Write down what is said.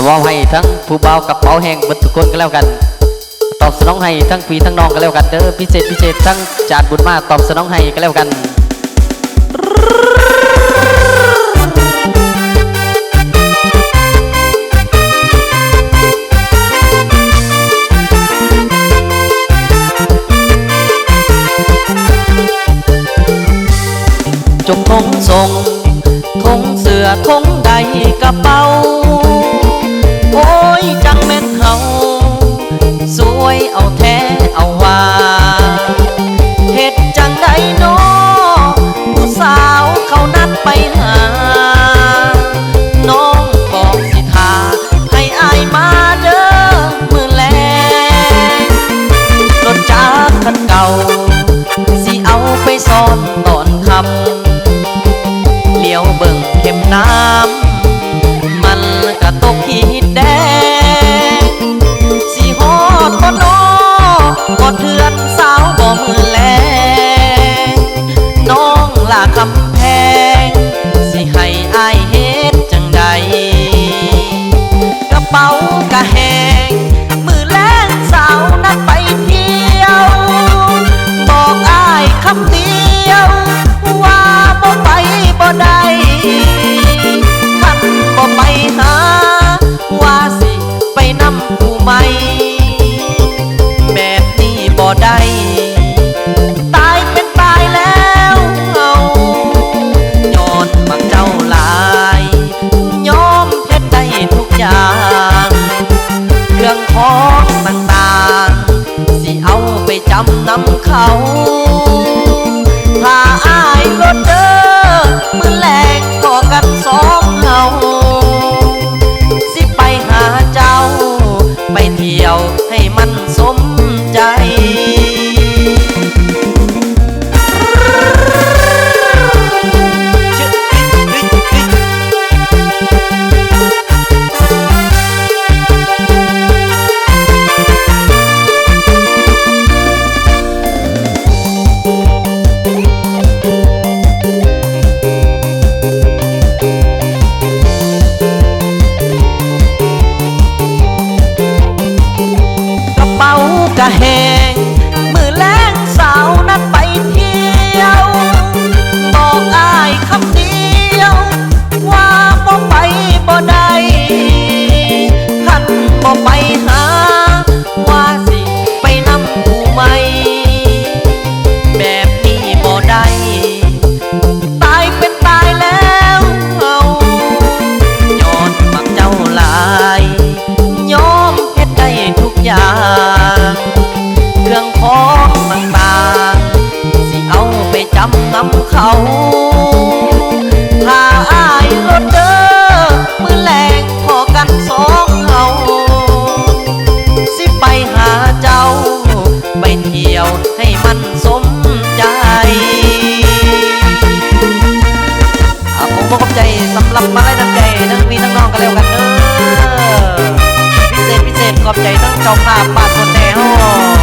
มอบให้ทั้งผู้เบากับเบาแห้งบรรทุกคนก็แล้วกันตอบสนองให้ทั้งพี่ทั้งน้องก็แล้วกันเด้อพิเศษทั้งจานบุญมาตอบสนองให้ก็แล้วกันจงทงส่งทงเสือทงใดกระเป๋าโอ้ยจังแม่นเฮาสวยเอาแท้เอาว่าเฮ็ดจังใดน้อผู้สาวเขานัดไปหาน้องบอกสิทาให้อายมาเด้อมือแลรถจักรคันเก่าสิเอาไปซ่อนตอนคำเลี้ยวเบิ่งเข็มน้ำมันกระตกขีดแดงสิฮอดบ่นอกอดเทือนสาวบ่มือแลน้องลาคำแพงสิให้อายเฮ็ดจังใดกระเป๋ากะแหงมือแลงสาวนัดไปเที่ยวบอกอายคำเดียวว่าบ่ไปบ่ได้คันบ่ไปหาว่าสิไปนำผู้ใหม่แบบนี้บ่ได้ตายเป็นตายแล้วเอาย้อนมักเจ้าหลายยอมเฮ็ดได้ทุกอย่างเครื่องของต่างๆสิเอาไปจำนำเขาถ้าอายรถเด้อมือแลงพอกันสองเฮาสิไปหาเจ้าไปเที่ยวให้มันสมใจกะแหงมือแลงสาวนัดไปเที่ยวบอกอายคำเดียวว่าบ่ไปบ่ได้คันบ่ไปหาว่าสิไปนำผู้ใหม่แบบนี้บ่ได้ตายเป็นตายแล้วเอาย้อนมักเจ้าหลายยอมเฮ็ดได้ทุกอย่างเครื่องของต่างๆสิเอาไปจำนำเขาถ้าอายรถเด้อมือแลงพอกันสองเฮาสิไปหาเจ้าไปเที่ยวให้มันสมใจผมขอบใจสำหรับมาไล่น้ำใจทั้งพี่ทั้งน้องกันแล้วกันเด้อพิเศษขอบใจทั้งเจ้าภาพบ้านคนแนว